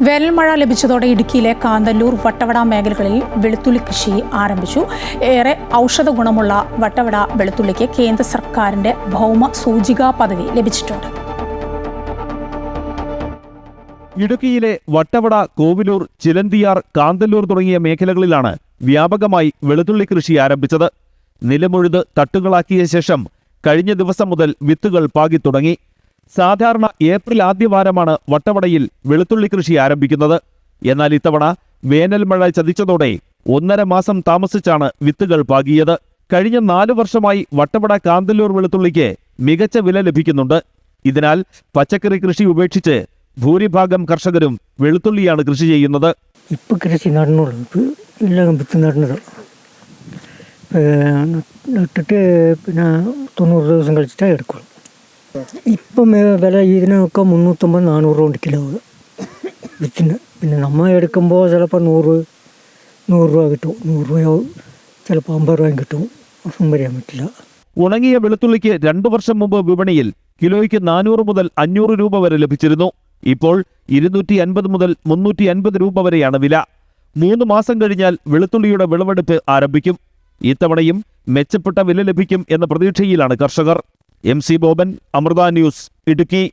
വേനൽമഴ ലഭിച്ചതോടെ ഇടുക്കിയിലെ കാന്തല്ലൂർ വട്ടവട മേഖലകളിൽ വെളുത്തുള്ളി കൃഷി ആരംഭിച്ചു. ഏറെ ഔഷധ ഗുണമുള്ള വട്ടവട വെളുത്തുള്ളിക്ക് കേന്ദ്ര സർക്കാരിന്റെ ഭൗമ സൂചികാ പദവി ലഭിച്ചിട്ടുണ്ട്. ഇടുക്കിയിലെ വട്ടവട, കോവിലൂർ, ചിലന്തിയാർ, കാന്തല്ലൂർ തുടങ്ങിയ മേഖലകളിലാണ് വ്യാപകമായി വെളുത്തുള്ളി കൃഷി ആരംഭിച്ചത്. നിലമുഴുത് തട്ടുകളാക്കിയ ശേഷം കഴിഞ്ഞ ദിവസം മുതൽ വിത്തുകൾ പാകിത്തുടങ്ങി. സാധാരണ ഏപ്രിൽ ആദ്യവാരമാണ് വട്ടവടയിൽ വെളുത്തുള്ളി കൃഷി ആരംഭിക്കുന്നത്. എന്നാൽ ഇത്തവണ വേനൽ മഴ ചതിച്ചതോടെ 1.5 മാസം താമസിച്ചാണ് വിത്തുകൾ പാകിയത്. കഴിഞ്ഞ 4 വർഷമായി വട്ടവട കാന്തല്ലൂർ വെളുത്തുള്ളിക്ക് മികച്ച വില ലഭിക്കുന്നുണ്ട്. ഇതിനാൽ പച്ചക്കറി കൃഷി ഉപേക്ഷിച്ച് ഭൂരിഭാഗം കർഷകരും വെളുത്തുള്ളിയാണ് കൃഷി ചെയ്യുന്നത്. ഇപ്പം കൃഷി നടന്നുള്ളൂ, എല്ലാം വിത്ത് നടന്നത്. നട്ടിട്ട് പിന്നെ 90 ദിവസം കഴിച്ചിട്ടാണ് എടുക്കുള്ളൂ. ഇപ്പം വില ഇതിനൊക്കെ 350-400 രൂപ കിലോ വിത്തിന്. പിന്നെ നമ്മൾ എടുക്കുമ്പോൾ ചിലപ്പോൾ 100 രൂപ കിട്ടും, 100 രൂപയോ ചിലപ്പോൾ 50 രൂപയും കിട്ടും. ഒന്നും പറയാൻ പറ്റില്ല. ഉണങ്ങിയ വെളുത്തുള്ളിക്ക് 2 വർഷം മുമ്പ് വിപണിയിൽ കിലോയ്ക്ക് 400 മുതൽ 500 രൂപ വരെ ലഭിച്ചിരുന്നു. ഇപ്പോൾ 250 മുതൽ 350 രൂപ വരെയാണ് വില. 3 മാസം കഴിഞ്ഞാൽ വെളുത്തുള്ളിയുടെ വിളവെടുപ്പ് ആരംഭിക്കും. ഇത്തവണയും മെച്ചപ്പെട്ട വില ലഭിക്കും എന്ന പ്രതീക്ഷയിലാണ് കർഷകർ. MC Boban, Amrita news, Idukki.